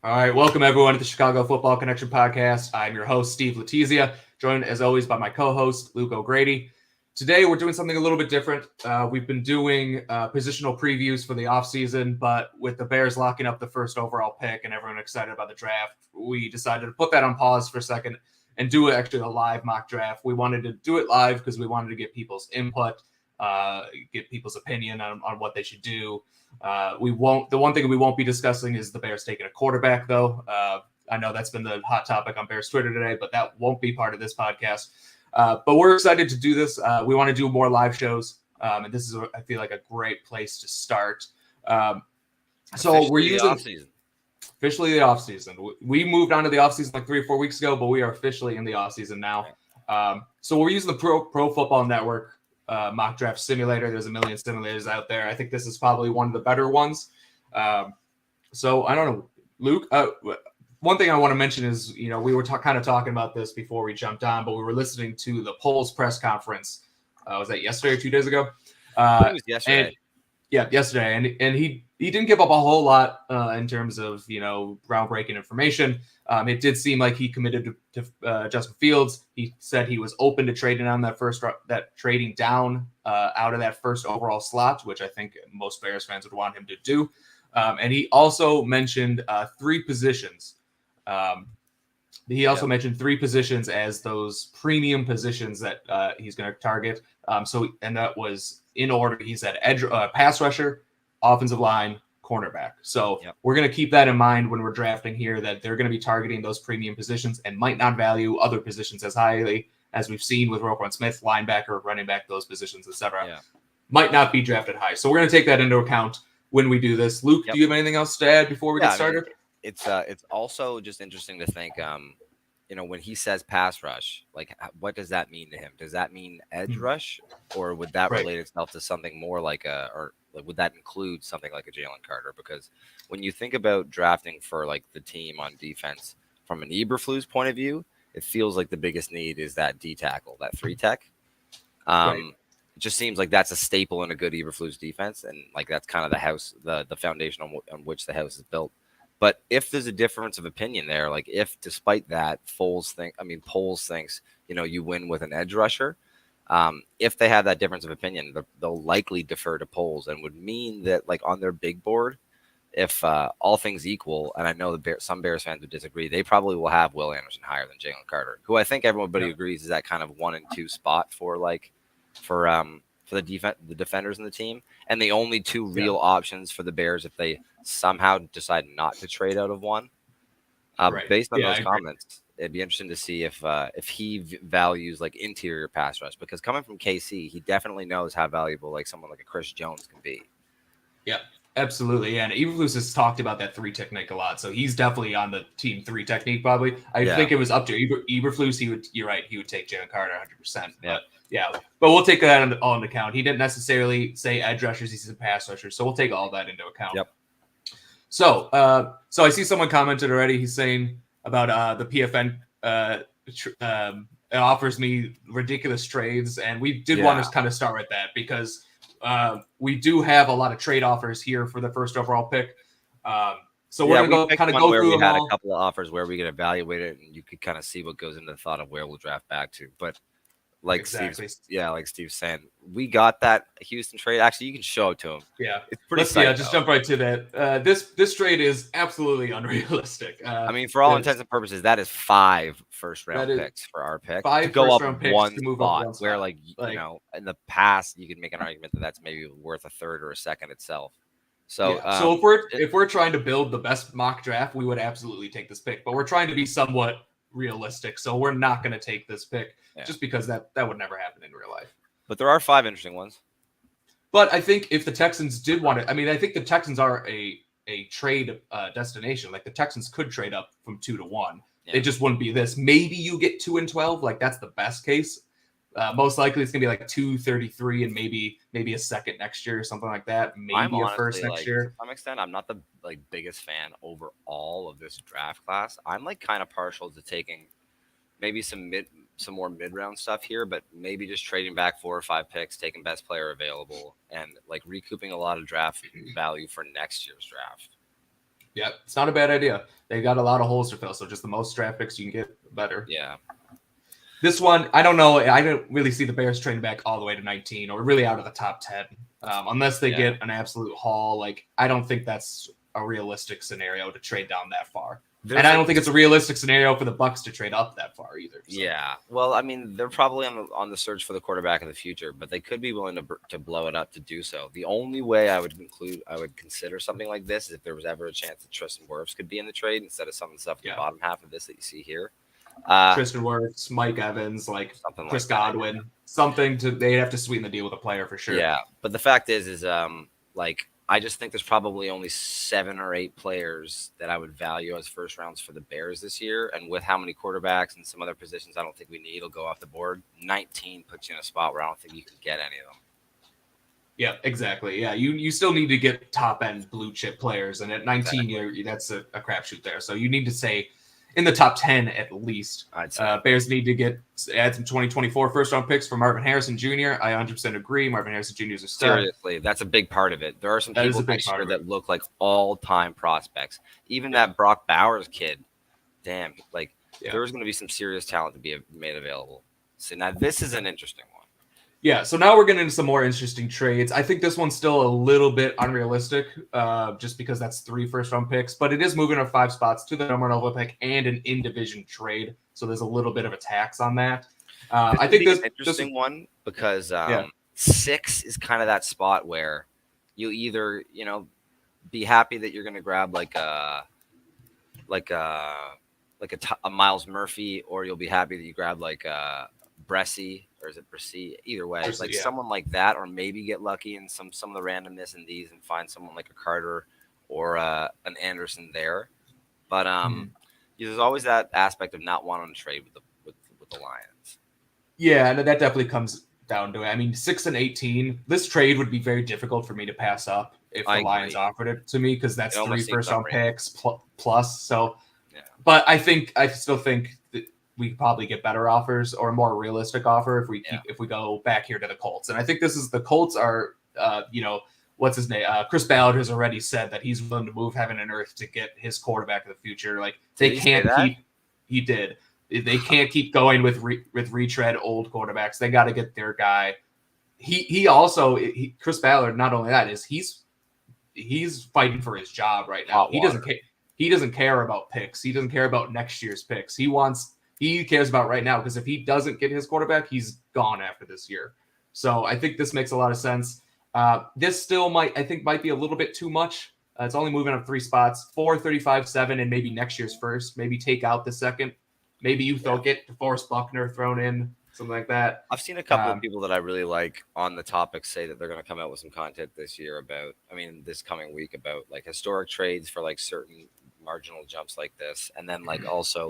All right, welcome everyone to the Chicago Football Connection podcast. I'm your host, Steve Letizia, joined as always by my co-host, Luke O'Grady. Today, we're doing something a little bit different. We've been doing positional previews for the offseason, but with the Bears locking up the first overall pick and everyone excited about the draft, we decided to put that on pause for a second and do actually a live mock draft. We wanted to do it live because we wanted to get people's input, get people's opinion on what they should do. The one thing we won't be discussing is the Bears taking a quarterback, though. I know that's been the hot topic on Bears Twitter today, but that won't be part of this podcast. But we're excited to do this. We want to do more live shows, and this is, I feel like, a great place to start. So we're using officially the offseason. We moved on to the offseason like 3 or 4 weeks ago, but we are officially in the offseason now. So we're using the Pro Football Network mock draft simulator. There's a million simulators out there. I think this is probably one of the better ones. So I don't know, Luke. One thing I want to mention is, we were kind of talking about this before we jumped on, but we were listening to the Polls press conference. Was that yesterday or 2 days ago? I think it was yesterday. Yesterday, and he didn't give up a whole lot in terms of groundbreaking information. It did seem like he committed to Justin Fields. He said he was open to trading on trading down out of that first overall slot, which I think most Bears fans would want him to do. And he also mentioned 3 positions. Mentioned 3 positions as those premium positions that he's going to target. And that was in order. He said pass rusher, offensive line, cornerback. So we're going to keep that in mind when we're drafting here, that they're going to be targeting those premium positions and might not value other positions as highly as we've seen with Roquan Smith, linebacker, running back, those positions, etc. Might not be drafted high. So we're going to take that into account when we do this. Luke, do you have anything else to add before we get started? It's also just interesting to think, when he says pass rush, like what does that mean to him? Does that mean edge rush, or would that relate itself to something more like would that include something like a Jalen Carter? Because when you think about drafting for like the team on defense from an Eberflus point of view, it feels like the biggest need is that D tackle, that 3 tech. It just seems like that's a staple in a good Eberflus defense, and like that's kind of the house, the foundation on which the house is built. But if there's a difference of opinion there, like if despite that Poles thinks, you win with an edge rusher, if they have that difference of opinion, they'll likely defer to Poles, and would mean that like on their big board, if all things equal, and I know some Bears fans would disagree, they probably will have Will Anderson higher than Jalen Carter, who I think everybody agrees is that kind of 1 and 2 spot for the defenders in the team, and the only 2 real options for the Bears if they somehow decide not to trade out of one. Based on those comments, it'd be interesting to see if he values like interior pass rush, because coming from KC, he definitely knows how valuable like someone like a Chris Jones can be. Yeah, absolutely. And Eberflus has talked about that 3 technique a lot, so he's definitely on the team 3 technique. Probably, I think it was up to Eberflus. You're right. He would take Jalen Carter 100%. But we'll take that all into account. He didn't necessarily say edge rushers; he said pass rushers, so we'll take all that into account. So I see someone commented already. He's saying about the PFN it offers me ridiculous trades, and we did want to kind of start with that because we do have a lot of trade offers here for the first overall pick. So we're going to go through we them had all. A couple of offers where we could evaluate it, and you could kind of see what goes into the thought of where we'll draft back to. But like Steve's saying, we got that Houston trade. Actually, you can show it to him. Yeah, it's pretty. Just jump right to that. This trade is absolutely unrealistic. For all intents and purposes, that is 5 first-round picks for our pick. 5 to go up one to move up one spot. Where in the past you could make an argument that that's maybe worth a third or a second itself. So, if we're trying to build the best mock draft, we would absolutely take this pick. But we're trying to be somewhat realistic, so we're not going to take this pick just because that would never happen in real life. But there are 5 interesting ones. But I think if the Texans did want it, I think the Texans are a trade destination. Like the Texans could trade up from 2 to 1. It just wouldn't be this. Maybe you get 2 and 12. Like that's the best case. Most likely it's gonna be like 233 and maybe a second next year or something like that. Maybe a first next year. To some extent, I'm not the biggest fan overall of this draft class. I'm kind of partial to taking maybe some more mid-round stuff here, but maybe just trading back 4 or 5 picks, taking best player available, and recouping a lot of draft value for next year's draft. Yeah, it's not a bad idea. They got a lot of holes to fill, so just the most draft picks you can get, the better. Yeah. This one, I don't know. I don't really see the Bears trading back all the way to 19 or really out of the top 10 unless they get an absolute haul. Like, I don't think that's a realistic scenario to trade down that far. And I don't think it's a realistic scenario for the Bucs to trade up that far either. So. Yeah. Well, I mean, they're probably on the search for the quarterback of the future, but they could be willing to blow it up to do so. The only way I would consider something like this is if there was ever a chance that Tristan Wirfs could be in the trade instead of some of the stuff in the bottom half of this that you see here. Tristan Wirfs, Mike Evans, Chris Godwin, they'd have to sweeten the deal with a player for sure. Yeah, but the fact is I just think there's probably only 7 or 8 players that I would value as first rounds for the Bears this year, and with how many quarterbacks and some other positions I don't think we need will go off the board. 19 puts you in a spot where I don't think you can get any of them. Yeah, exactly. Yeah, you still need to get top end blue chip players, and at 19, that's a crapshoot there. So you need to say in the top 10 at least. Bears need to add some 2024 first round picks for Marvin Harrison Jr. I 100% agree. Marvin Harrison Jr. is a stud. Seriously, that's a big part of it. There are some people next year that look like all time prospects. Even that Brock Bowers kid, damn, there's going to be some serious talent to be made available. So now this is an interesting one. Yeah, so now we're getting into some more interesting trades. I think this one's still a little bit unrealistic, just because that's 3 first-round picks, but it is moving up 5 spots to the number 1 overall pick and an in-division trade, so there's a little bit of a tax on that. I think this is an interesting one because 6 is kind of that spot where you either be happy that you're going to grab a Miles Murphy, or you'll be happy that you grab Bressie, or is it Bressie? Either way, someone like that, or maybe get lucky in some of the randomness in these and find someone like a Carter or an Anderson there. But there's always that aspect of not wanting to trade with the Lions. Yeah, and that definitely comes down to it. I mean, 6 and 18, this trade would be very difficult for me to pass up if the Lions offered it to me, because that's 3 first-round picks plus. So, but I still think that we could probably get better offers or a more realistic offer if we go back here to the Colts. And I think the Colts are, what's his name? Chris Ballard has already said that he's willing to move heaven and earth to get his quarterback of the future. Like, they can't keep. He did. They can't keep going with retread old quarterbacks. They got to get their guy. He also Chris Ballard. Not only that is he's fighting for his job right now. He doesn't care about picks. He doesn't care about next year's picks. He cares about right now, because if he doesn't get his quarterback, he's gone after this year. So I think this makes a lot of sense. This still might be a little bit too much. It's only moving up 3 spots, 4, 35, 7, and maybe next year's first. Maybe take out the second. Maybe you get DeForest Buckner thrown in, something like that. I've seen a couple of people that I really like on the topic say that they're going to come out with some content this coming week about historic trades for certain marginal jumps like this, and then also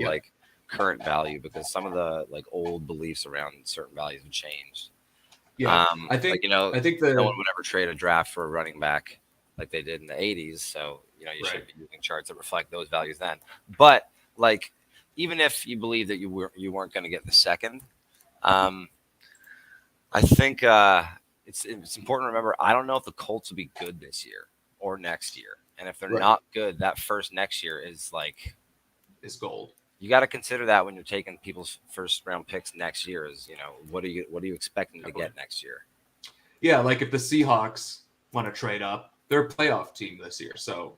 current value, because some of the old beliefs around certain values have changed. Yeah, I think no one would ever trade a draft for a running back like they did in the 80s. So you should be using charts that reflect those values then. But even if you believe that you weren't going to get the second, I think it's important to remember. I don't know if the Colts will be good this year or next year, and if they're not good, that first next year is gold. You got to consider that when you're taking people's first round picks next year. Is what are you expecting to get next year? Yeah, if the Seahawks want to trade up, they're a playoff team this year, so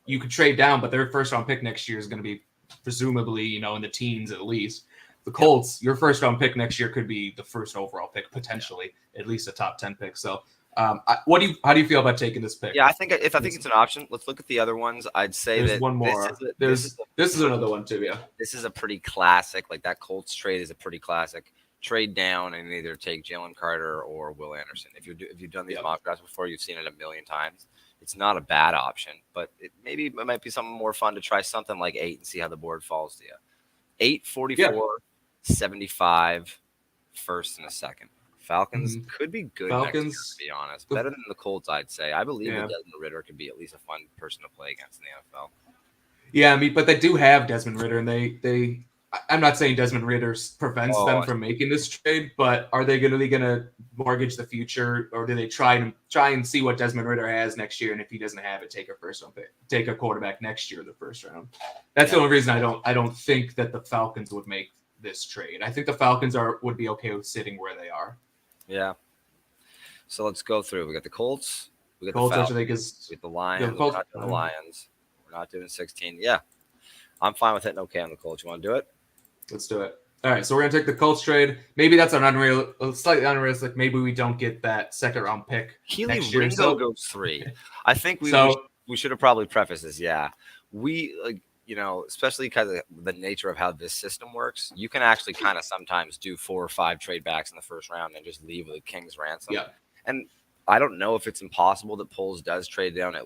you could trade down, but their first round pick next year is going to be presumably in the teens at least. The Colts, your first round pick next year could be the first overall pick, potentially at least a top 10 pick. So how do you feel about taking this pick? Yeah, I think it's an option. Let's look at the other ones. I'd say there's one more. This is another one too. Yeah, this is a pretty classic. That Colts trade is a pretty classic. Trade down and either take Jalen Carter or Will Anderson. If you've done these mock drafts before, you've seen it a million times. It's not a bad option, but it might be something more fun to try something like 8 and see how the board falls to you. 8, 44, 75, first and a second. Falcons could be good next year, to be honest. Better than the Colts, I'd say. I believe that Desmond Ridder could be at least a fun person to play against in the NFL. Yeah, but they do have Desmond Ridder, and I'm not saying Desmond Ritter prevents them from making this trade, but are they going to mortgage the future, or do they try and see what Desmond Ritter has next year, and if he doesn't have it, take a quarterback next year in the first round? That's the only reason I don't think that the Falcons would make this trade. I think the Falcons would be okay with sitting where they are. Yeah. So let's go through. We got the Colts. We got Colts, the Falcons. I think is we got the Lions. the Colts, We're not doing the Lions. We're not doing 16. Yeah. I'm fine with hitting okay on the Colts. You want to do it? Let's do it. All right, so we're going to take the Colts trade. Maybe that's slightly unrealistic. Maybe we don't get that second-round pick Keely next year. Ringo goes 3. I think we should have probably prefaced this. Yeah. We, especially because of the nature of how this system works, you can actually kind of sometimes do 4 or 5 trade backs in the first round and just leave with a king's ransom. Yeah. And I don't know if it's impossible that Poles does trade down at,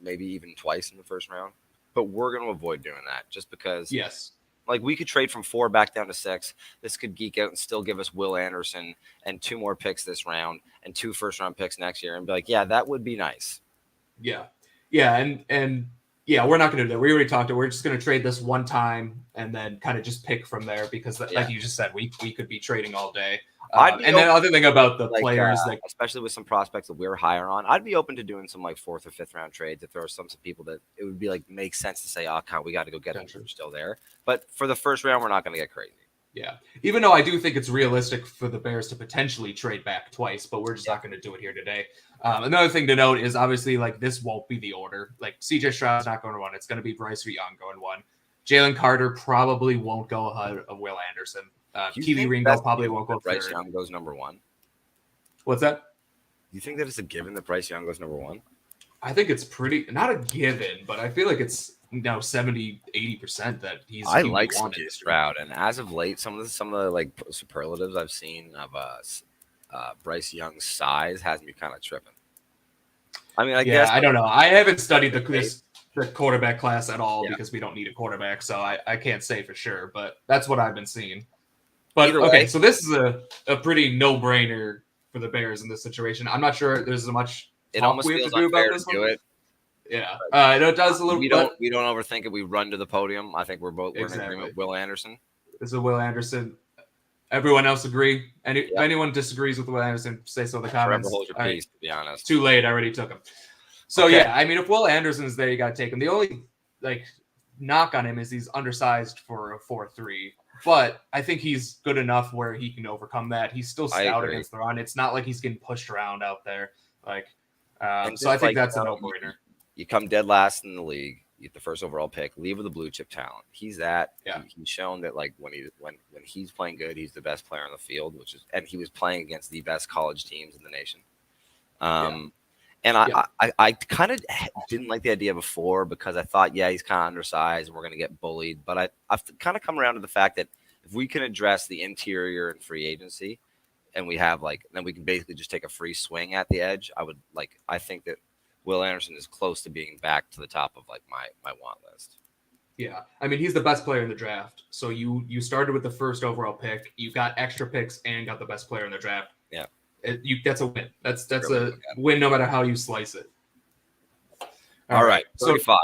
maybe even twice in the first round. But we're going to avoid doing that just because. Yes. Like, we could trade from 4 back down to 6. This could geek out and still give us Will Anderson and 2 more picks this round and 2 first-round picks next year and be like, yeah, that would be nice. Yeah. Yeah, and yeah, we're not going to do that. We already talked. We're just going to trade this one time and then kind of just pick from there because, like you just said, we could be trading all day. And then the other thing about the players, especially with some prospects that we're higher on, I'd be open to doing some 4th or 5th round trades if there are some people that it would be makes sense to say, oh, God, we got to go get them. They're still there. But for the first round, we're not going to get crazy. Yeah. Even though I do think it's realistic for the Bears to potentially trade back twice, but we're just not going to do it here today. Another thing to note is obviously this won't be the order. CJ Stroud's not going to 1. It's going to be Bryce Young going 1. Jalen Carter probably won't go ahead of Will Anderson. Keely Ringo probably won't go Bryce 3rd. Young goes number 1. What's that? Do you think that it's a given that Bryce Young goes number 1? I think it's not a given, but I feel like it's 70, 80% that he's. I like CJ Stroud, and as of late, some of the superlatives I've seen of Bryce Young's size has me kind of tripping. I mean, I guess I don't know. I haven't studied the quarterback class at all because we don't need a quarterback, so I can't say for sure, but that's what I've been seeing. But okay, so this is a pretty no-brainer for the Bears in this situation. I'm not sure there's as much. It almost feels unfair to do it. Yeah, it does a little. We don't overthink it. We run to the podium. I think we're in agreement with Will Anderson. This is Will Anderson. Everyone else agree? If anyone disagrees with Will Anderson, say so in the comments. Forever hold your peace, to be honest. Too late. I already took him. So yeah, I mean, if Will Anderson's there, you got to take him. The only knock on him is he's undersized for a 4.3. But I think he's good enough where he can overcome that. He's still stout against the run. It's not like he's getting pushed around out there. So I think that's a no-brainer. You come dead last in the league. You get the first overall pick. Leave with a blue chip talent. He's that. Yeah. He's shown that when he's playing good, he's the best player on the field. And he was playing against the best college teams in the nation. And I kind of didn't like the idea before because I thought, he's kind of undersized and we're going to get bullied. But I've kind of come around to the fact that if we can address the interior and free agency and we have then we can basically just take a free swing at the edge. I think that Will Anderson is close to being back to the top of my want list. Yeah. I mean, he's the best player in the draft. So you started with the first overall pick. You got extra picks and got the best player in the draft. Yeah. That's a win. That's really a win no matter how you slice it. All right. 35.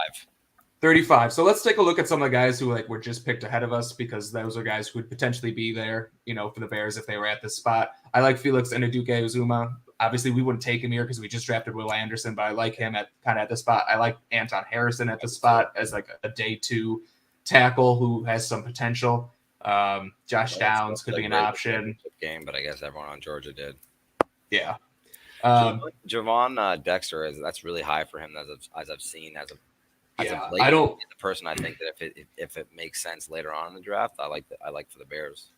35. So let's take a look at some of the guys who were just picked ahead of us because those are guys who would potentially be there, for the Bears if they were at this spot. I like Felix Anudike-Uzomah. Obviously, we wouldn't take him here because we just drafted Will Anderson, but I like him at the spot. I like Anton Harrison at the spot as a day 2 tackle who has some potential. Josh Downs could be an option. Game, but I guess everyone on Georgia did. Yeah. Javon Dexter that's really high for him as I've seen as of late. I don't. The person I think that if it makes sense later on in the draft, I like for the Bears.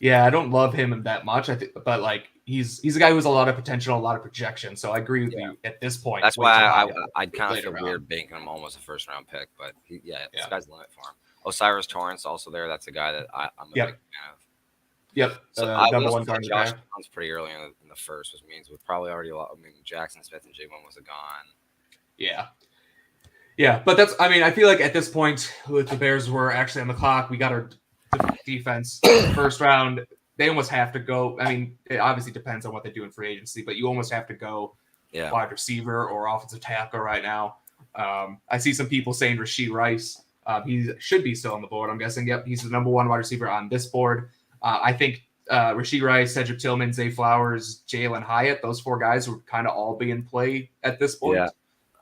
Yeah, I don't love him that much. I think, but he's a guy who has a lot of potential, a lot of projection. So I agree with you at this point. That's why I'd kind of feel weird banking him almost a first round pick, but this guy's the limit for him. Osiris Torrance also there. That's a guy that I'm a big fan of. Yep. So number one guard. Josh Downs pretty early in the first, which means we're probably already. Jackson Smith and J1 was gone. Yeah. Yeah, but I feel like at this point, with the Bears were actually on the clock, we got our defense first round. They almost have to go. I mean, it obviously depends on what they do in free agency, but you almost have to go wide receiver or offensive tackle right now. I see some people saying Rashee Rice. He should be still on the board, I'm guessing. Yep, he's the number 1 wide receiver on this board. I think Rashee Rice, Cedric Tillman, Zay Flowers, Jalen Hyatt, those 4 guys would kind of all be in play at this point. Yeah,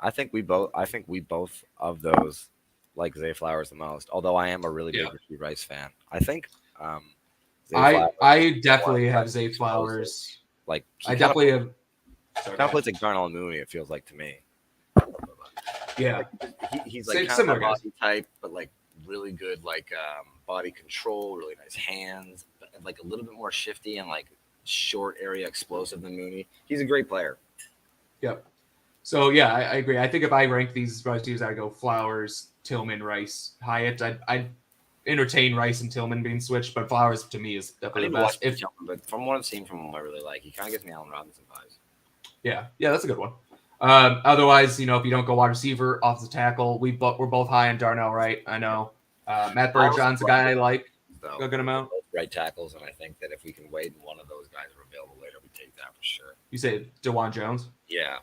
I think we both of those like Zay Flowers the most. Although I am a really big Rashee Rice fan. I think I definitely have Zay Flowers. Like I definitely have. Kind of plays like Darnell Mooney. It feels like to me. Yeah, like, he's like kind of a body type, but like really good like body control, really nice hands, but like a little bit more shifty and like short area explosive than Mooney. He's a great player. Yep. So yeah, I agree. I think if I rank these receivers, I'd go Flowers, Tillman, Rice, Hyatt. I'd entertain Rice and Tillman being switched, but Flowers to me is definitely the best. But from what I've seen from him, I really like. He kind of gives me Allen Robinson vibes. Yeah, that's a good one. Otherwise, if you don't go wide receiver, offensive tackle, we're both high on Darnell Wright. I know Matt Bergeron's a guy I like a good amount. Right tackles, and I think that if we can wait and one of those guys are available later, we take that for sure. You say DeJuan Jones? Yeah.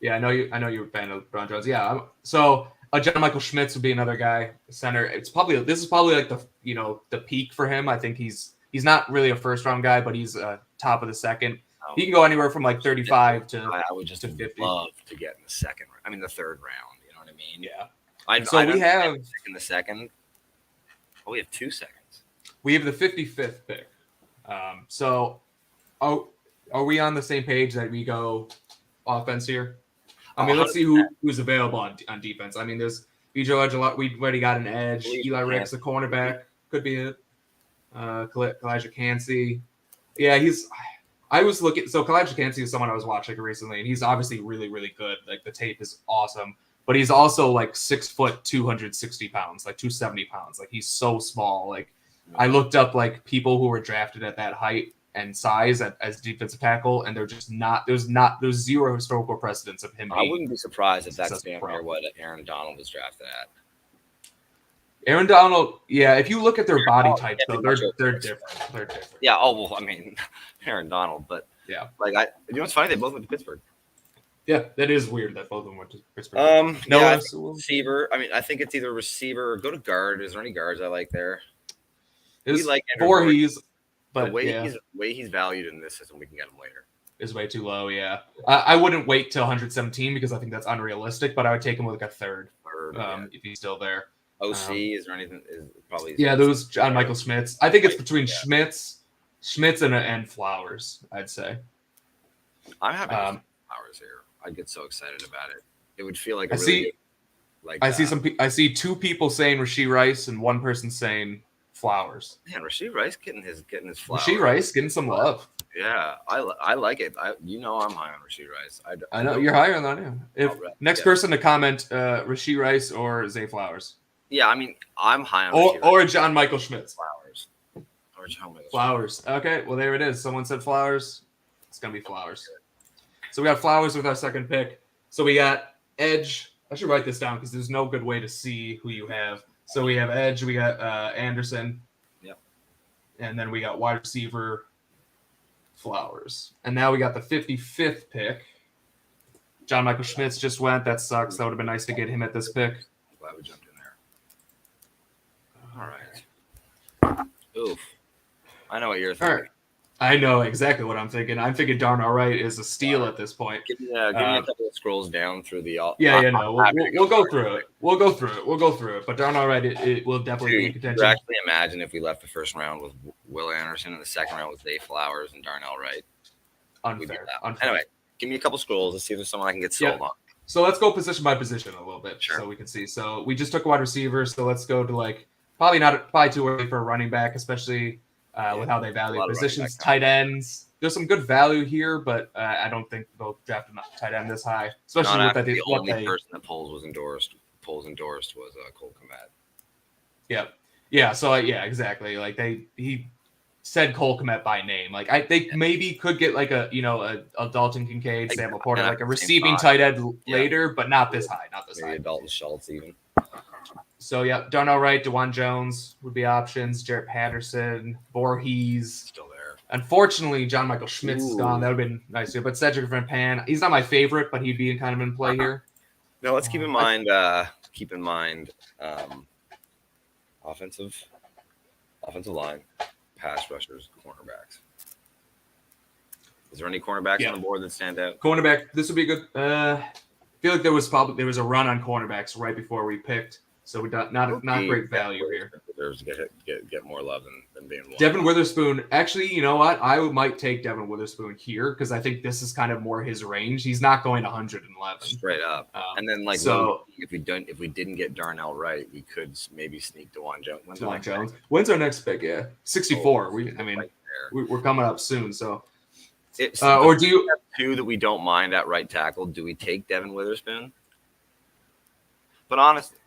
Yeah, I know you're a fan of DeJuan Jones. Yeah, so John Michael Schmitz would be another guy center. This is probably like the peak for him. I think he's not really a first round guy, but he's top of the second. He can go anywhere from like 35 to. I would just 50. Love to get in the second. I mean, the third round. You know what I mean? Yeah. We have in the second. Oh, we have 2 seconds. We have the 55th pick. So, are we on the same page that we go offense here? I mean, let's see who's available on defense. I mean, there's BJ Edge. We already got an edge. Eli Ricks, a cornerback, could be it. Kalijah Cansey. Yeah, I was looking. So Kalijah Cansey is someone I was watching recently, and he's obviously really, really good. Like the tape is awesome, but he's also like 6 foot, 260 pounds, like 270 pounds. Like he's so small. Like I looked up like people who were drafted at that height and size as defensive tackle, and they're just not. There's zero historical precedence of him. I wouldn't be surprised if that's damn near what Aaron Donald was drafted at. Aaron Donald, yeah. If you look at their body types, though, they're different. They're different. Yeah. Oh well, I mean, Aaron Donald, but yeah. Like you know what's funny? They both went to Pittsburgh. Yeah, that is weird that both of them went to Pittsburgh. Receiver. I mean, I think it's either receiver or go to guard. Is there any guards I like there? We like Voorhees, but the way he's valued in this system, we can get him later. Is way too low. Yeah, I wouldn't wait till 117 because I think that's unrealistic. But I would take him with like a third if he's still there. OC, is there anything? Is probably those John Michael Schmitz. I think it's between Schmitz and Flowers. I'd say. I'm happy with Flowers here. I'd get so excited about it. It would feel like I see 2 people saying Rashee Rice and 1 person saying Flowers. Man, Rashee Rice getting his flowers. Rashee Rice getting some love. Yeah, I like it. I'm high on Rashee Rice. I know you're higher than I am. If next person to comment, Rashee Rice or Zay Flowers. Yeah, I mean, I'm high on or John Michael Schmitz. Flowers. Or John Michael Flowers. Okay, well there it is. Someone said Flowers. It's gonna be Flowers. So we got Flowers with our second pick. So we got edge. I should write this down because there's no good way to see who you have. So we have edge. We got Anderson. Yep. And then we got wide receiver Flowers. And now we got the 55th pick. John Michael Schmitz just went. That sucks. That would have been nice to get him at this pick. Glad we jumped in there. All right. Oof. I know what you're thinking. Right. I know exactly what I'm thinking. I'm thinking Darnell Wright is a steal at this point. Give me a couple of scrolls down through the. We'll go through it. We'll go through it. But Darnell Wright, it will definitely be in contention. Actually, imagine if we left the first round with Will Anderson and the second round with Zay Flowers and Darnell Wright. Unfair. Anyway, give me a couple scrolls. Let's see if there's someone I can get sold on. So let's go position by position a little bit, so we can see. So we just took a wide receiver. So let's go to probably too early for a running back, especially. With how they value positions, tight ends. There's some good value here, but I don't think they'll draft a tight end this high. Especially with the only person that polls endorsed was Cole Kmet. Yeah. So exactly. Like he said Cole Kmet by name. Like they maybe could get like a Dalton Kincaid, Sam Laporta, like a receiving tight end later, but not this high. Not this high. Dalton Schultz even. So, Darnell Wright, DeJuan Jones would be options. Jarrett Patterson, Voorhees. Still there. Unfortunately, John Michael Schmitz is gone. That would have been nice too. But Cedric Van Pan, he's not my favorite, but he'd be kind of in play here. No, let's keep in mind Offensive line, pass rushers, cornerbacks. Is there any cornerbacks on the board that stand out? Cornerback. This would be good. I feel like there was a run on cornerbacks right before we picked, so we got not great value here. Deserves to get more love than being one. Devin Witherspoon. Actually, you know what? I might take Devin Witherspoon here because I think this is kind of more his range. He's not going 111 straight up. And then if we didn't get Darnell right, we could maybe sneak DeJuan Jones. DeJuan Jones. When's our next pick? Yeah, 64. We're coming up soon. So, or do you have two that we don't mind at right tackle? Do we take Devin Witherspoon? But honestly,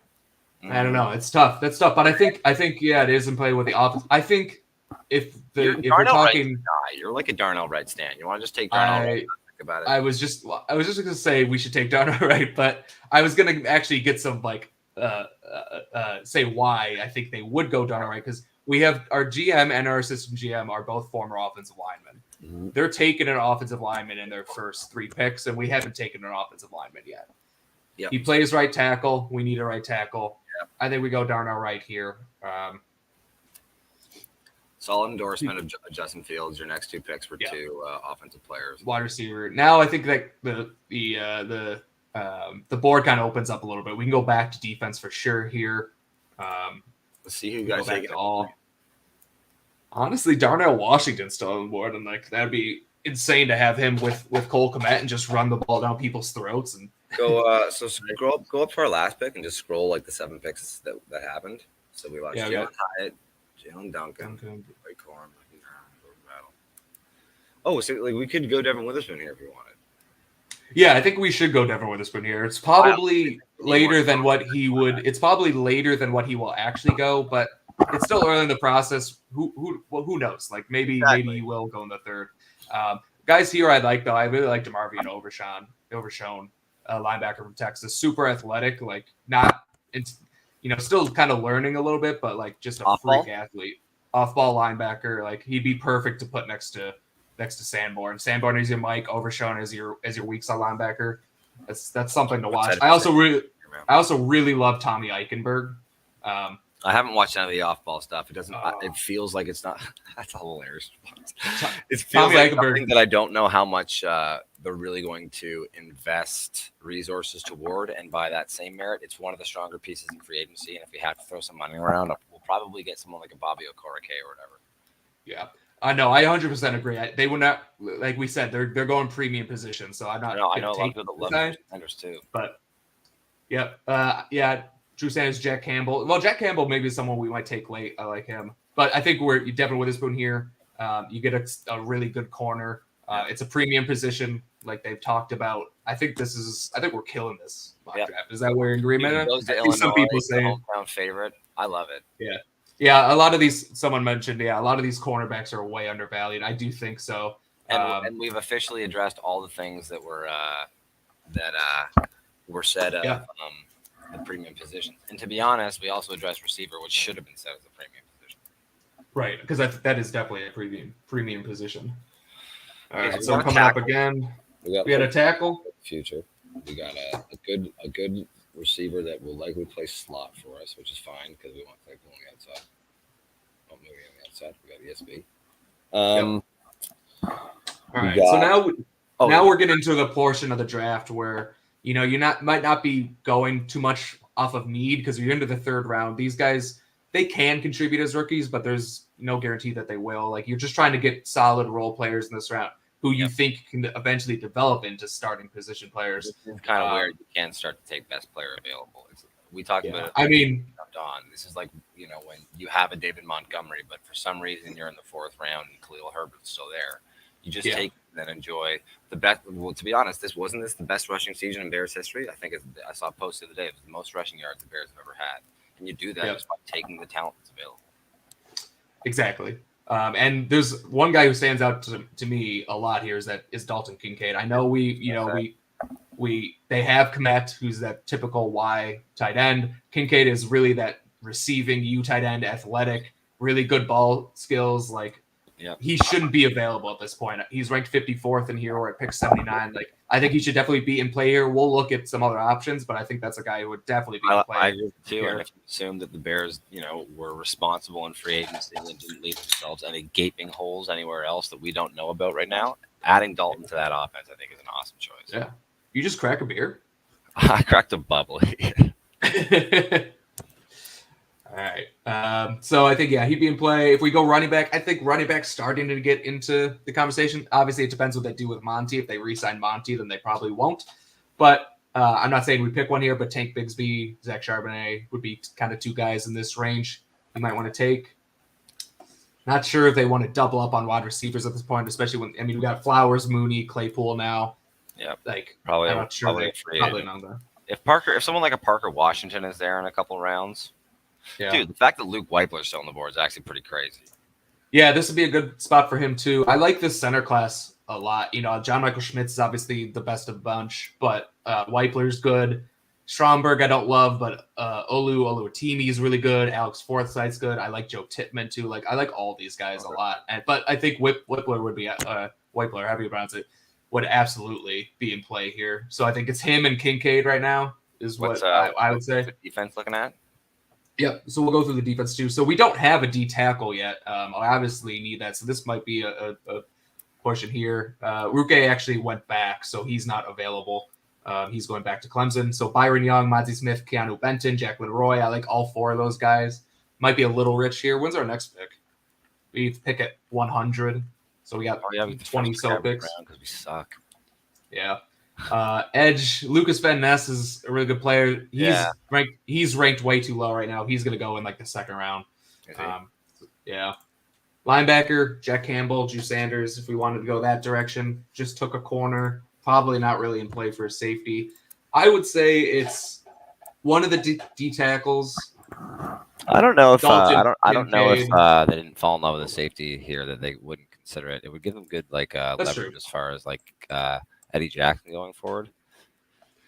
I don't know. It's tough. That's tough. But I think it is in play with the offense. I think if we're talking, you're like a Darnell Wright stan. You want to just take Darnell Wright? Think about it. I was just going to say we should take Darnell Wright, but I was going to actually get some say why I think they would go Darnell Wright because we have our GM and our assistant GM are both former offensive linemen. Mm-hmm. They're taking an offensive lineman in their first 3 picks, and we haven't taken an offensive lineman yet. Yep. He plays right tackle. We need a right tackle. Yep. I think we go Darnell Wright here. Solid endorsement of Justin Fields. Your next 2 picks were 2 offensive players. Wide receiver. Now I think that the board kind of opens up a little bit. We can go back to defense for sure here. Let's see who you guys take. Honestly, Darnell Washington's still on the board, and that'd be insane to have him with Cole Kmet and just run the ball down people's throats and. Go up to our last pick and just scroll the 7 picks that happened. So we watched Jalen Hyatt, Jalen Duncan, Ray Corn. Oh, so we could go Devin Witherspoon here if we wanted. Yeah, I think we should go Devin Witherspoon here. It's probably later than what he would. It's probably later than what he will actually go, but it's still early in the process. Who knows? Maybe he will go in the 3rd. Guys here I like though. I really like DeMarvion Overshone. Linebacker from Texas, super athletic, still kind of learning a little bit, but just a freak athlete, off-ball linebacker. He'd be perfect to put next to Sanborn. Sanborn is your Mike, Overshone as your weak side linebacker. That's something to watch. I also really love Tommy Eichenberg. I haven't watched any of the off-ball stuff. It doesn't. It feels like it's not. That's a hilarious. It feels like something that I don't know how much they're really going to invest resources toward, and by that same merit, it's one of the stronger pieces in free agency. And if we have to throw some money around, we'll probably get someone like a Bobby Okorike or whatever. Yeah, I know. I 100% agree. They would not, like we said, they're going premium position. So I'm not. I know a lot of people that love Sanders too. But yeah. Drew Sanders, Jack Campbell. Well, Jack Campbell maybe is someone we might take late. I like him. But I think we're Devin Witherspoon here. You get a really good corner. It's a premium position like they've talked about. I think we're killing this mock draft. Is that where you're in agreement? I think some people say hometown favorite. I love it. Yeah. Yeah, a lot of these, someone mentioned, a lot of these cornerbacks are way undervalued. I do think so. And we've officially addressed all the things that were said of the premium position. And to be honest, we also addressed receiver, which should have been said as a premium position. Right, because that is definitely a premium position. All right, so coming up again, we had a tackle. Future, we got a good receiver that will likely play slot for us, which is fine because we want to play on the outside. Oh, maybe on the outside. We got ESB. All right, so now we're getting to the portion of the draft where you might not be going too much off of need because you're into the 3rd round. These guys, they can contribute as rookies, but there's no guarantee that they will. You're just trying to get solid role players in this round who you think can eventually develop into starting position players. It's kind of weird. You can start to take best player available. We talked about it. This is when you have a David Montgomery, but for some reason you're in the 4th round and Khalil Herbert's still there. You just take and then enjoy the best. Well, to be honest, this the best rushing season in Bears history. I think I saw a post the other day. It was the most rushing yards the Bears have ever had. And you do that just by taking the talent that's available. Exactly. And there's one guy who stands out to me a lot here is Dalton Kincaid. I know they have Kmet, who's that typical Y tight end. Kincaid is really that receiving U tight end, athletic, really good ball skills. he shouldn't be available at this point. He's ranked 54th in here, or at pick 79. Like, I think he should definitely be in play here. We'll look at some other options, but I think that's a guy who would definitely be in play. I agree too. Here. And if you assume that the Bears, were responsible in free agency and didn't leave themselves any gaping holes anywhere else that we don't know about right now, adding Dalton to that offense, I think, is an awesome choice. Yeah. You just crack a beer? I cracked a bubbly. All right. So I think, he'd be in play. If we go running back, I think running back starting to get into the conversation. Obviously, it depends what they do with Monty. If they re-sign Monty, then they probably won't. But I'm not saying we pick one here, but Tank Bigsby, Zach Charbonnet would be kind of two guys in this range you might want to take. Not sure if they want to double up on wide receivers at this point, especially when, we got Flowers, Mooney, Claypool now. Yeah. Like, probably, I'm not sure. Probably not there. If someone like a Parker Washington is there in a couple rounds, dude, the fact that Luke Weipler's still on the board is actually pretty crazy. Yeah, this would be a good spot for him too. I like this center class a lot. John Michael Schmitz is obviously the best of the bunch, but Weipler's good. Stromberg I don't love, but Oluwatimi is really good. Alex Forsythe's good. I like Joe Tippmann too. Like, I like all these guys a lot. But I think Whippler would be Weipler, however you pronounce it, would absolutely be in play here. So I think it's him and Kincaid right now is what I would say. What's the defense looking at? Yep. So we'll go through the defense too. So we don't have a D tackle yet. I obviously need that. So this might be a portion here. Ruke actually went back, so he's not available. He's going back to Clemson. So Byron Young, Mozzie Smith, Keanu Benton, Jacqueline Roy. I like all four of those guys. Might be a little rich here. When's our next pick? We pick at 100. So we got 20 so picks. Because we suck. Yeah. Edge, Lucas Van Ness is a really good player. He's ranked way too low right now. He's going to go in like the second round. Yeah. Linebacker, Jack Campbell, Drew Sanders, if we wanted to go that direction. Just took a corner. Probably not really in play for a safety. I would say it's one of the D tackles. I don't know if I don't know if they didn't fall in love with a safety here that they wouldn't consider it. It would give them good leverage true. As far as Eddie Jackson going forward.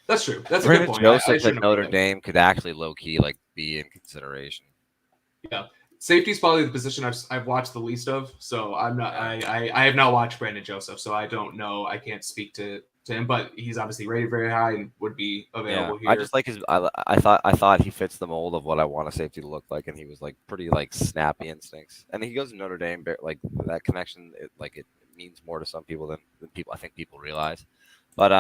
That's true. That's a good point. Joseph at Notre Dame could actually low key be in consideration. Yeah. Safety is probably the position I've watched the least of, so I'm not. I have not watched Brandon Joseph, so I don't know. I can't speak to him, but he's obviously rated very high and would be available here. I just like his. I thought he fits the mold of what I want a safety to look like, and he was pretty snappy instincts. And he goes to Notre Dame, that connection. It means more to some people than people. I think people realize, but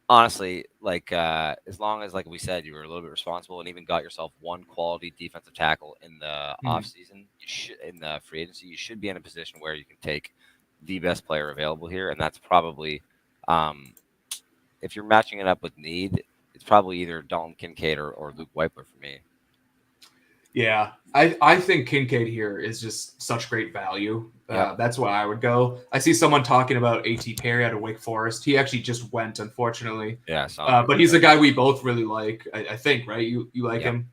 honestly, as long as, like we said, you were a little bit responsible and even got yourself one quality defensive tackle in the offseason, in the free agency, you should be in a position where you can take the best player available here. And that's probably, if you're matching it up with need, it's probably either Dalton Kincaid or Luke Weipler for me. Yeah, I think Kincaid here is just such great value. That's why I would go. I see someone talking about A.T. Perry out of Wake Forest. He actually just went, unfortunately. Yeah, but he's a guy we both really like. I think, right? You like him?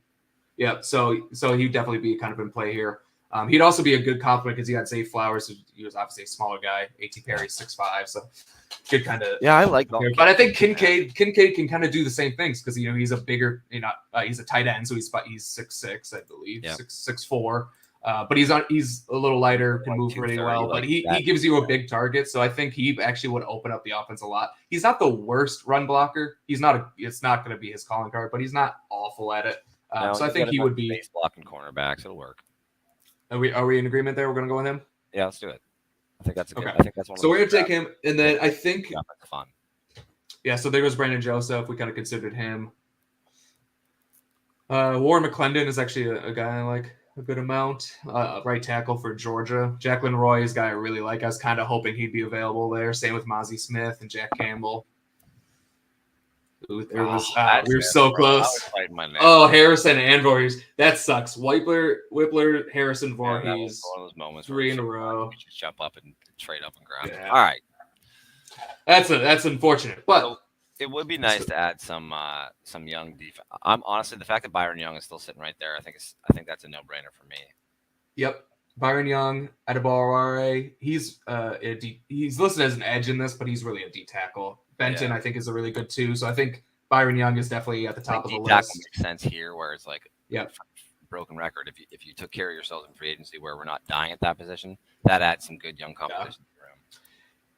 Yeah. So he'd definitely be kind of in play here. He'd also be a good compliment because he got Zay Flowers. He was obviously a smaller guy. A.T. Perry's 6'5", so good kind of. Yeah, I like that. But I think Kincaid can kind of do the same things because he's a bigger, he's a tight end, so he's 6'6", I believe, 6'4". But he's a little lighter, can move really well. But he gives you a big target, so I think he actually would open up the offense a lot. He's not the worst run blocker. It's not going to be his calling card, but he's not awful at it. So I think he would be base blocking cornerbacks. It'll work. Are we in agreement there? We're going to go with him? Yeah, let's do it. I think that's okay. I think that's one. So we're going to take him, and then I think that's fun. Yeah, so there goes Brandon Joseph. We kind of considered him. Warren McClendon is actually a guy I like a good amount. Right tackle for Georgia. Jacqueline Roy is a guy I really like. I was kind of hoping he'd be available there. Same with Mozzie Smith and Jack Campbell. We were so close. Harrison and Voorhees. That sucks. Whippler, Harrison, Voorhees. One of those moments 3 in a row. Just jump up and trade up and grab it. All right. That's unfortunate, but it would be nice to add some young defense. I'm honestly, the fact that Byron Young is still sitting right there, I think that's a no-brainer for me. Yep. Byron Young, Adebayor. He's listed as an edge in this, but he's really a D tackle. Benton, I think, is a really good too. So I think Byron Young is definitely at the top of the list. Makes sense here, where it's broken record. If you took care of yourselves in free agency, where we're not dying at that position, that adds some good young competition to the room.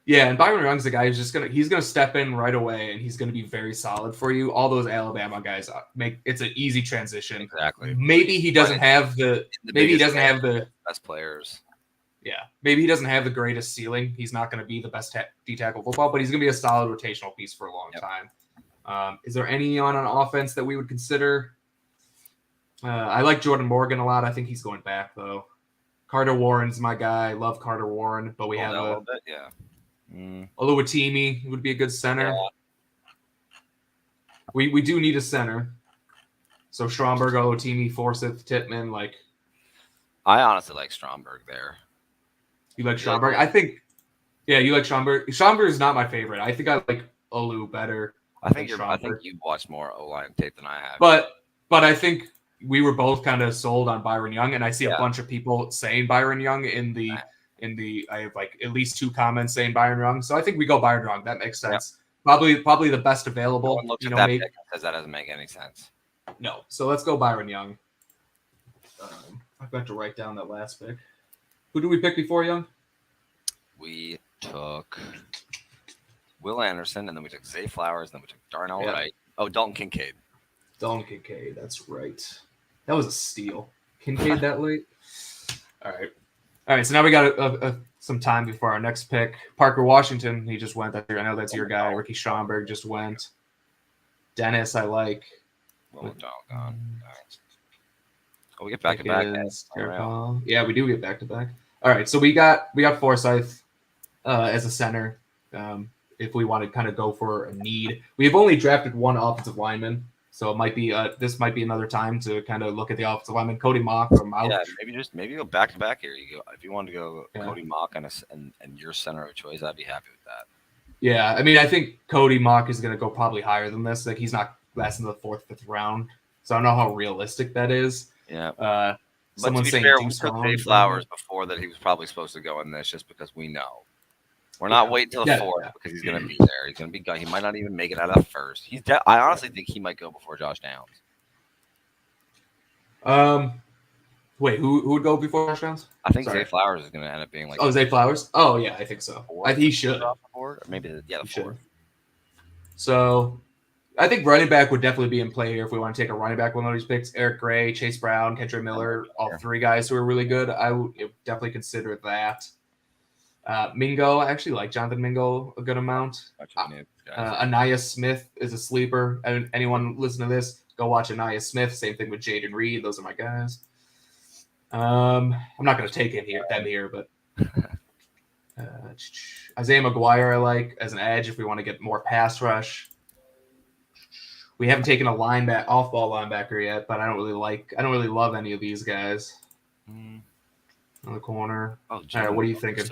Yeah, and Byron Young's the guy who's he's gonna step in right away, and he's gonna be very solid for you. All those Alabama guys it's an easy transition. Exactly. Maybe he doesn't have the best players. Yeah, maybe he doesn't have the greatest ceiling. He's not going to be the best D tackle football, but he's going to be a solid rotational piece for a long time. Is there any on offense that we would consider? I like Jordan Morgan a lot. I think he's going back though. Carter Warren's my guy. I love Carter Warren, but we have a little bit, Oluwatimi would be a good center. Yeah. We do need a center. So Stromberg, Oluwatimi, Forsyth, Tittman, like. I honestly like Stromberg there. You like Stromberg? I think. Yeah, you like Stromberg. Stromberg is not my favorite. I think I like Olu better. I think you've watched more O-line tape than I have. But I think we were both kind of sold on Byron Young, and I see a bunch of people saying Byron Young in the. I have like at least 2 comments saying Byron Young, so I think we go Byron Young. That makes sense. Yep. Probably the best available. No one looks at that pick and says that doesn't make any sense. No, so let's go Byron Young. I've got to write down that last pick. Who did we pick before Young? We took Will Anderson, and then we took Zay Flowers, and then we took Darnell Wright. Oh, Dalton Kincaid. Dalton Kincaid, that's right. That was a steal. Kincaid that late? All right, so now we got some time before our next pick. Parker Washington, he just went. I know that's your guy. Ricky Stromberg just went. Dennis, I like. Oh, we get back to back. Yeah, we do get back to back. All right, so we got Forsyth as a center. If we want to kind of go for a need, we have only drafted 1 offensive lineman, so it might be this might be another time to kind of look at the offensive lineman. Cody Mock from out. Yeah, maybe go back to back here. You go if you want to go Cody Mock and your center of choice. I'd be happy with that. Yeah, I mean, I think Cody Mock is going to go probably higher than this. Like he's not last in the 4th, 5th round, so I don't know how realistic that is. Yeah. But to be fair, we took Zay Flowers before that he was probably supposed to go in this just because we know. We're not waiting till the 4th because he's going to be there. He's going to be. He might not even make it out of first. I honestly think he might go before Josh Downs. Wait, who would go before Josh Downs? I think Zay Flowers is going to end up being like. Oh, Zay Flowers? Oh yeah, I think so. He should. Or maybe the 4th. So. I think running back would definitely be in play here if we want to take a running back. One of these picks: Eric Gray, Chase Brown, Kendra Miller, all 3 guys who are really good. I would definitely consider that. Mingo, I actually like Jonathan Mingo a good amount. Anaya Smith is a sleeper. And anyone listen to this, go watch Anaya Smith. Same thing with Jaden Reed. Those are my guys. I'm not going to take them here, but Isaiah McGuire I like as an edge if we want to get more pass rush. We haven't taken a off-ball linebacker yet, but I don't really love any of these guys. On the corner. Oh, all right, what are you thinking?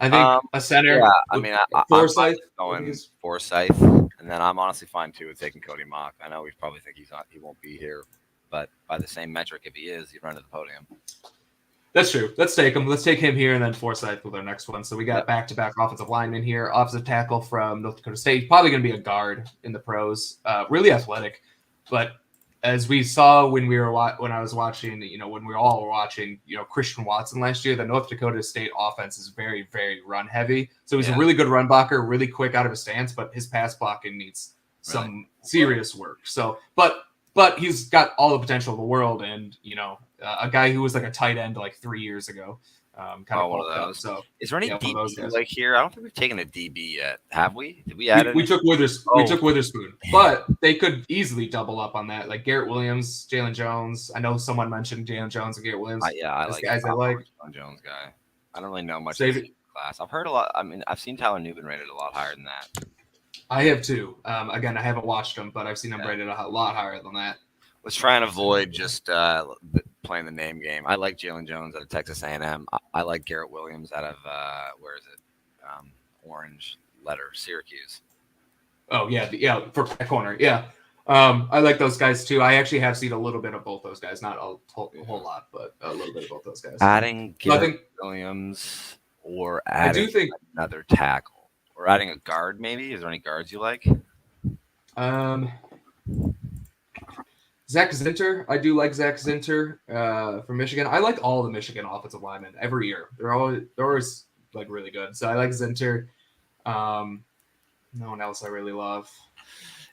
I think a center. Yeah, I mean, Forsyth I'm going Forsyth, and then I'm honestly fine too with taking Cody Mock. I know we probably think he won't be here, but by the same metric, if he is, he'd run to the podium. That's true. Let's take him. Let's take him here and then Forsyth with our next one. So we got back-to-back offensive linemen here. Offensive tackle from North Dakota State. Probably going to be a guard in the pros. Really athletic. But as we saw when I was watching, when we were all watching, Christian Watson last year, the North Dakota State offense is very, very run heavy. So he's a really good run blocker, really quick out of his stance, but his pass blocking needs some serious work. So, but he's got all the potential of the world, and a guy who was like a tight end like 3 years ago. Kind of one of those. So, is there any DB like here? I don't think we've taken a DB yet. Have we? Did we add it? We took Witherspoon. We took Witherspoon, but they could easily double up on that. Like Garrett Williams, Jalen Jones. I know someone mentioned Jalen Jones and Garrett Williams. I like guys. I like Jalen Jones guy. I don't really know much of the class. I've heard a lot. I mean, I've seen Tyler Newman rated a lot higher than that. I have too. Again, I haven't watched him, but I've seen him rated a lot higher than that. Let's try and avoid just playing the name game. I like Jalen Jones out of Texas A&M. I like Garrett Williams out of where is it? Orange Letter, Syracuse. Oh yeah, for that corner, yeah. I like those guys too. I actually have seen a little bit of both those guys, not a whole lot, but a little bit of both those guys. Adding Garrett Williams or adding another tackle or adding a guard maybe. Is there any guards you like? Zach Zinter. I do like Zach Zinter from Michigan. I like all the Michigan offensive linemen every year. They're always like really good. So I like Zinter. No one else I really love.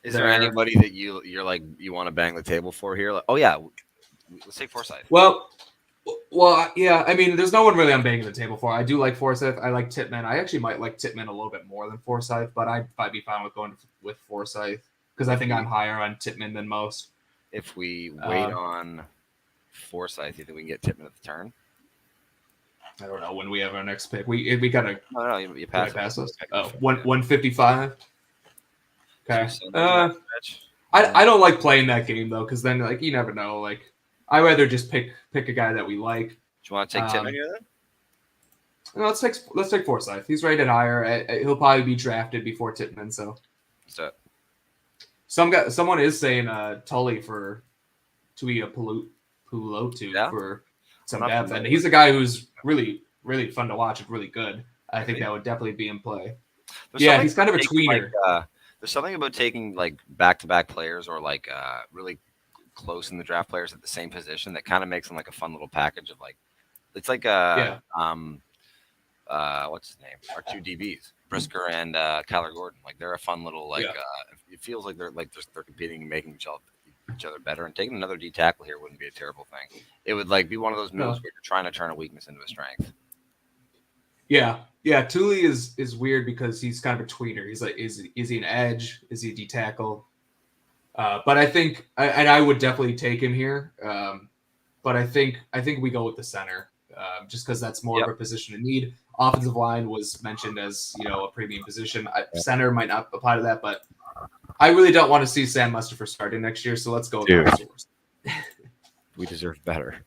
Is there anybody that you're like you want to bang the table for here? Like, oh yeah, let's take Forsyth. Well, yeah. I mean, there's no one really I'm banging the table for. I do like Forsyth. I like Tittman. I actually might like Tittman a little bit more than Forsyth, but I'd be fine with going with Forsyth because I think I'm higher on Tittman than most. If we wait on Forsyth, you think we can get Tittman at the turn? I don't know when we have our next pick. We gotta. No, you pass us. Oh, 155. Okay. I don't like playing that game though, because then like you never know. Like I rather just pick a guy that we like. Do you want to take Tittman here then? No, let's take Forsyth. He's rated higher. He'll probably be drafted before Tittman. So. Someone is saying Tully for Tuia Pulotu for some depth, and he's a guy who's really fun to watch and really good. I think that would definitely be in play. Yeah, he's kind of a tweener. There's something about taking like back-to-back players or like really close in the draft players at the same position that kind of makes them like a fun little package of like it's like what's his name? Our two DBs, Brisker and Kyler Gordon. Like they're a fun little like it feels like they're competing and making each other better. And taking another D tackle here wouldn't be a terrible thing. It would like be one of those moves where you're trying to turn a weakness into a strength. Yeah. Thule is weird because he's kind of a tweener. He's like, is he an edge? Is he a D tackle? But I think, and I would definitely take him here. But I think we go with the center, just because that's more of a position in need. Offensive line was mentioned as a premium position. Center might not apply to that, but I really don't want to see Sam Mustipher starting next year. So let's go with Mustipher. We deserve better.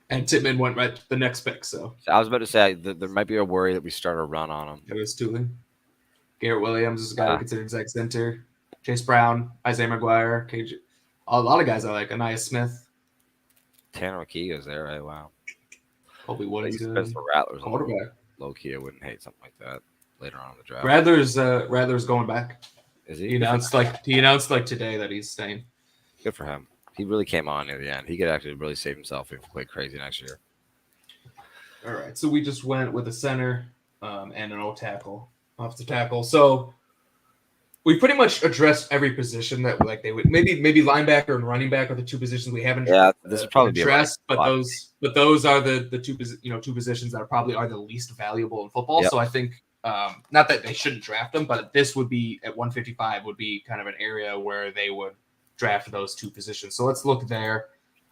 And Tittman went right the next pick. So I was about to say there might be a worry that we start a run on him. It was Thule. Garrett Williams is a guy considered Zach Zinter. Chase Brown, Isaiah McGuire, KJ. A lot of guys I like. Anaya Smith. Tanner McKee is there, right? Wow. Colby Wood is good. For Rattlers, quarterback. Low key, I wouldn't hate something like that later on in the draft. Rattler's going back. Is he? He announced like today that he's staying. Good for him. He really came on near the end. He could actually really save himself if he played crazy next year. All right, so we just went with a center and an offensive tackle. So we pretty much addressed every position that like they would maybe linebacker and running back are the two positions we haven't. Yeah, this would probably addressed, but those are the two positions that probably are the least valuable in football. Yep. So I think not that they shouldn't draft them, but this would be at 155 would be kind of an area where they would draft those two positions. So let's look there.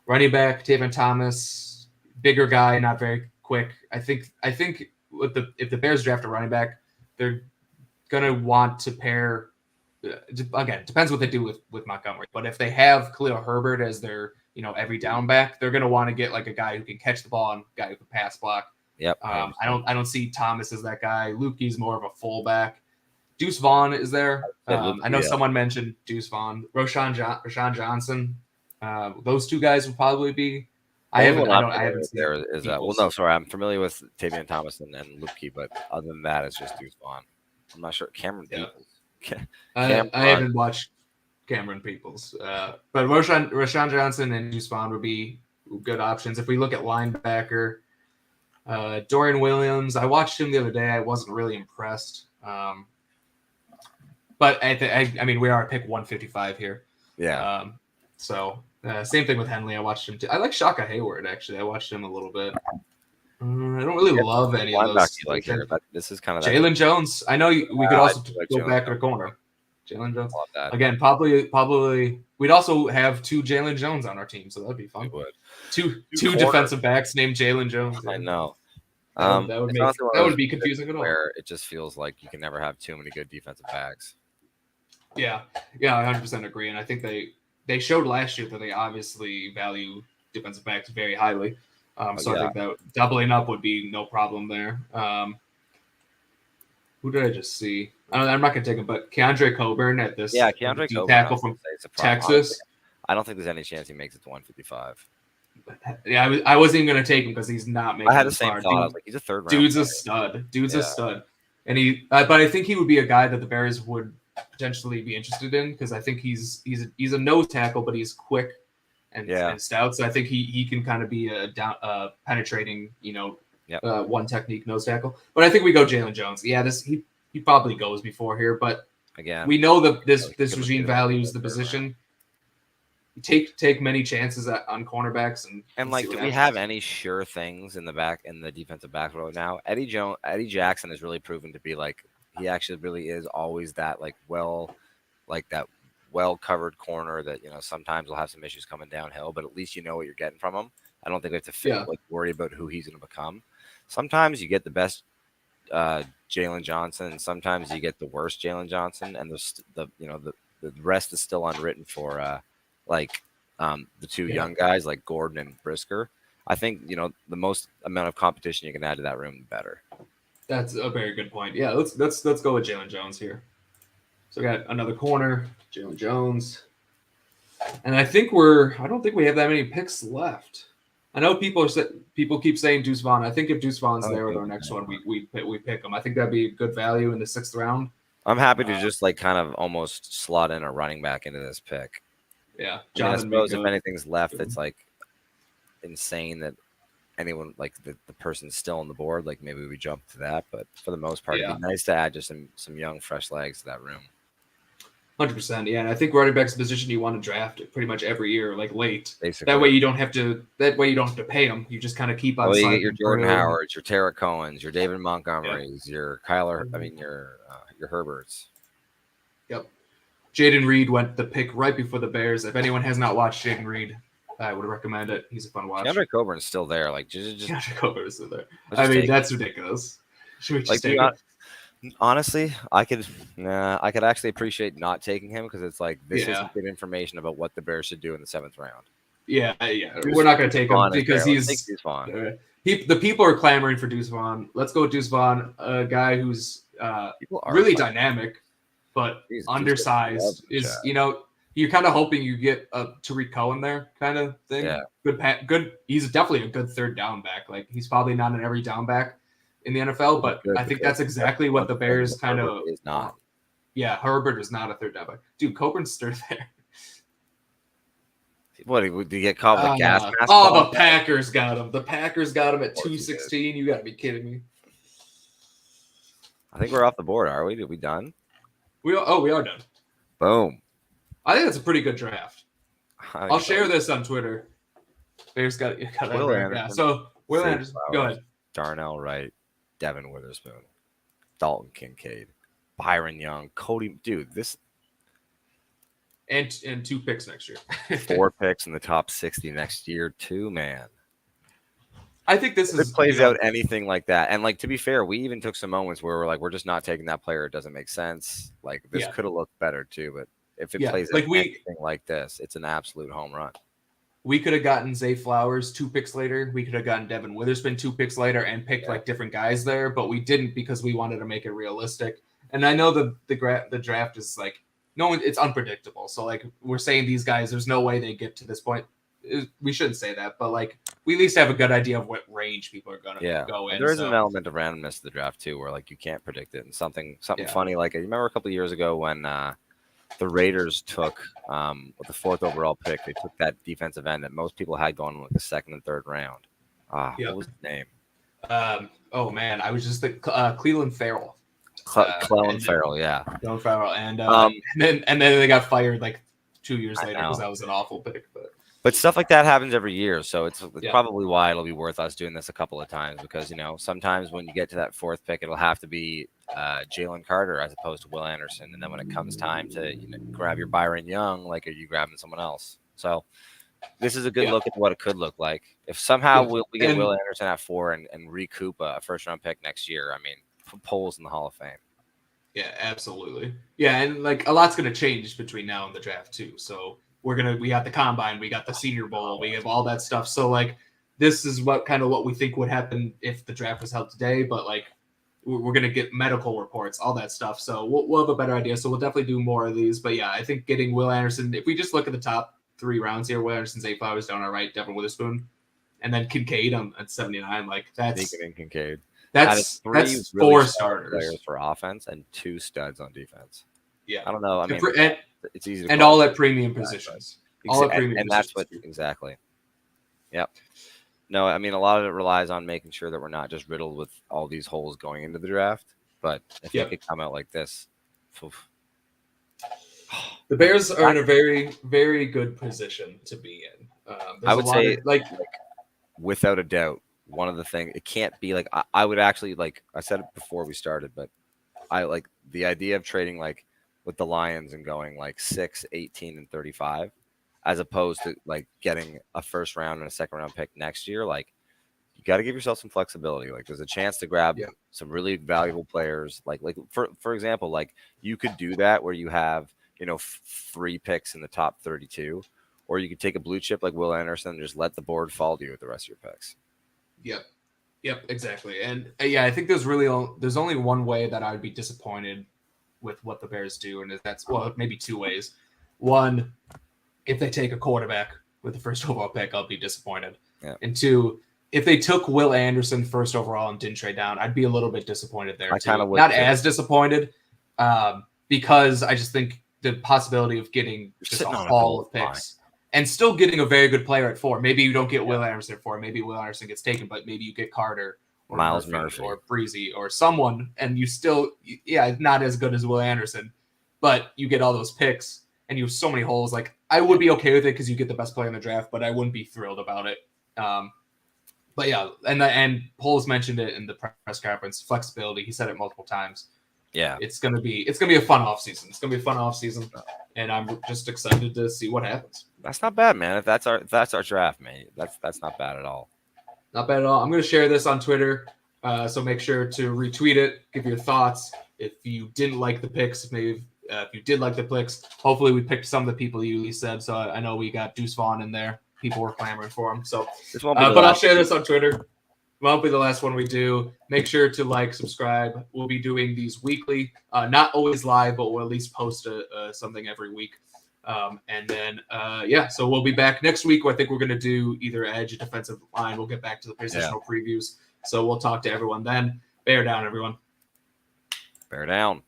Running back, Taven Thomas, bigger guy, not very quick. I think if the Bears draft a running back, they're gonna want to pair. Again, it depends what they do with Montgomery. But if they have Khalil Herbert as their every down back, they're gonna want to get like a guy who can catch the ball and a guy who can pass block. Yep. I don't see Thomas as that guy. Lukey's more of a fullback. Deuce Vaughn is there. I know someone mentioned Deuce Vaughn. Rashawn Johnson. Those two guys would probably be. I haven't seen there is well, no, sorry, I'm familiar with Tavian Thomas and Lukey, but other than that, it's just Deuce Vaughn. I'm not sure. Cameron Peoples. I haven't watched Cameron Peoples, but Rashawn Johnson and Deuce Vaughn would be good options. If we look at linebacker, Dorian Williams, I watched him the other day. I wasn't really impressed. But I mean, we are at pick 155 here. Yeah. So same thing with Henley. I watched him too. I like Shaka Hayward, actually. I watched him a little bit. I don't really love any of those. Like here, but this is kind of Jalen Jones. I know we could also go back to the corner. Jalen Jones. Again, probably we'd also have two Jalen Jones on our team, so that'd be fun. Two defensive backs named Jalen Jones. I know. That would be confusing at all. Where it just feels like you can never have too many good defensive backs. Yeah, I 100% agree, and I think they showed last year that they obviously value defensive backs very highly. I think that doubling up would be no problem there. Who did I just see? I'm not going to take him, but Keandre Coburn at this Keandre Coburn, tackle from Texas. I don't think there's any chance he makes it to 155. Yeah, I wasn't even going to take him because he's not making. I had the same thought. I was like, he's a third round. Dude's a stud. A stud, and but I think he would be a guy that the Bears would potentially be interested in because I think he's a nose tackle, but he's quick. and stout. So I think he can kind of be a down penetrating, one technique nose tackle. But I think we go Jalen Jones. Yeah, he probably goes before here, but again, we know that this regime values the position. Take many chances on cornerbacks and like, do we have any sure things in the defensive back row now? Eddie Jackson has really proven to be like, he actually really is always that well covered corner that sometimes will have some issues coming downhill, but at least you know what you're getting from him. I don't think we have to worry about who he's going to become. Sometimes you get the best Jalen Johnson, and sometimes you get the worst Jalen Johnson, and the rest is still unwritten for the two young guys like Gordon and Brisker. I think the most amount of competition you can add to that room, the better. That's a very good point. Yeah, let's go with Jalen Jones here. So we got another corner, Jalen Jones, and I don't think we have that many picks left. I know people keep saying Deuce Vaughn. I think if Deuce Vaughn's there with our next one, we pick him. I think that'd be good value in the 6th round. I'm happy to just kind of almost slot in a running back into this pick. Yeah, I suppose if anything's left, it's like insane that anyone the person's still on the board. Like maybe we jump to that, but for the most part, it'd be nice to add just some young, fresh legs to that room. 100%, yeah. And I think running back's a position you want to draft pretty much every year, like late. Basically. That way you don't have to pay them. You just kind of keep on. Well, you get your Jordan Howards, your Tarek Cohens, your David Montgomerys, your Kyler. I mean your Herberts. Yep. Jaden Reed went the pick right before the Bears. If anyone has not watched Jaden Reed, I would recommend it. He's a fun watch. DeAndre Coburn's still there. Like just DeAndre Coburn's still there. I mean, that's ridiculous. Should we just take it? Honestly, I could actually appreciate not taking him because it's like this isn't good information about what the Bears should do in the 7th round. Yeah. We're not going to take him because he's Vaughn. The people are clamoring for Deuce Vaughn. Let's go with Deuce Vaughn, a guy who's really dynamic, but undersized. You're kind of hoping you get a Tariq Cohen there kind of thing. Yeah. Good. He's definitely a good 3rd down back. Like he's probably not an every down back in the NFL, but I think that's exactly what the Bears kind of is not. Yeah, Herbert is not a 3rd down back. Dude, Coburn's still there. What did you get caught with a gas mask? Oh, the Packers got him. The Packers got him at 216. You got to be kidding me. I think we're off the board. Are we? Are we done? We are done. Boom. I think that's a pretty good draft. I'll share this on Twitter. Bears got Will Anderson. Yeah. So Will Anderson, go ahead. Darnell Wright, Devin Witherspoon, Dalton Kincaid, Byron Young, Cody. Dude, this and 2 picks next year. 4 picks in the top 60 next year too, man. I think this plays out anything like that. And to be fair, we even took some moments where we're like, we're just not taking that player. It doesn't make sense. Like this could have looked better too, but if it plays out anything like this, it's an absolute home run. We could have gotten Zay Flowers 2 picks later. We could have gotten Devin Witherspoon 2 picks later and picked different guys there, but we didn't because we wanted to make it realistic. And I know the draft is it's unpredictable. So we're saying these guys, there's no way they get to this point. We shouldn't say that, but we at least have a good idea of what range people are going to go in. There is an element of randomness to the draft too, where you can't predict it. And something funny, you remember a couple of years ago when the Raiders took with the 4th overall pick, they took that defensive end that most people had going in the 2nd and 3rd round. What was his name? Oh man, I was just Cleveland Farrell. Clellan Farrell, yeah. Clellan Farrell, and then they got fired 2 years later because that was an awful pick, But stuff like that happens every year, so it's probably why it'll be worth us doing this a couple of times because sometimes when you get to that 4th pick, it'll have to be Jalen Carter as opposed to Will Anderson, and then when it comes time to grab your Byron Young, are you grabbing someone else? So this is a good look at what it could look like if somehow we get Will Anderson at 4 and recoup a 1st-round pick next year. I mean, polls in the Hall of Fame. Yeah, absolutely. Yeah, and a lot's going to change between now and the draft too. So we got the combine, we got the Senior Bowl, we have all that stuff. So this is what we think would happen if the draft was held today. But we're going to get medical reports, all that stuff. So we'll have a better idea. So we'll definitely do more of these. But yeah, I think getting Will Anderson, if we just look at the top 3 rounds here, Will Anderson, Zay Flowers down our right, Devin Witherspoon, and then Kincaid at 79. That's Kincaid. That's 4 starters players for offense and 2 studs on defense. Yeah, I don't know. I mean, and it's easy to and all at premium positions. All at premium And that's positions. what exactly. Yep. No, I mean a lot of it relies on making sure that we're not just riddled with all these holes going into the draft. But if it could come out like this, oof. The Bears are in a very, very good position to be in. I would say, like without a doubt, one of the things it can't be like I would actually like I said it before we started, but I like the idea of trading like with the Lions and going like 6, 18, and 35, as opposed to like getting a first round and a second round pick next year. Like you got to give yourself some flexibility. Like there's a chance to grab some really valuable players. Like for example, like you could do that where you have 3 picks in the top 32, or you could take a blue chip like Will Anderson and just let the board fall to you with the rest of your picks. Yep, exactly. And I think there's only one way that I would be disappointed with what the Bears do, and that's maybe 2 ways. One, if they take a quarterback with the first overall pick, I'll be disappointed. Yeah. And 2, if they took Will Anderson first overall and didn't trade down, I'd be a little bit disappointed there. I kind of would not too. as disappointed, because I just think the possibility of getting just a haul of picks and still getting a very good player at 4. Maybe you don't get Will Anderson at 4. Maybe Will Anderson gets taken, but maybe you get Carter or Miles Murphy or Breezy or someone, and you still, not as good as Will Anderson, but you get all those picks and you have so many holes. Like I would be okay with it because you get the best player in the draft, but I wouldn't be thrilled about it. But yeah, and Poles mentioned it in the press conference. Flexibility. He said it multiple times. Yeah, it's gonna be a fun offseason. It's gonna be a fun offseason, and I'm just excited to see what happens. That's not bad, man. If that's our draft, man, that's not bad at all. Not bad at all. I'm gonna share this on Twitter, so make sure to retweet it. Give your thoughts. If you didn't like the picks, maybe if you did like the picks, hopefully we picked some of the people you said. So I know we got Deuce Vaughn in there. People were clamoring for him. So, but I'll share this on Twitter. Won't be the last one we do. Make sure to like, subscribe. We'll be doing these weekly, not always live, but we'll at least post something every week. And then, so we'll be back next week. I think we're going to do either edge or defensive line. We'll get back to the positional previews. So we'll talk to everyone then. Bear down, everyone. Bear down.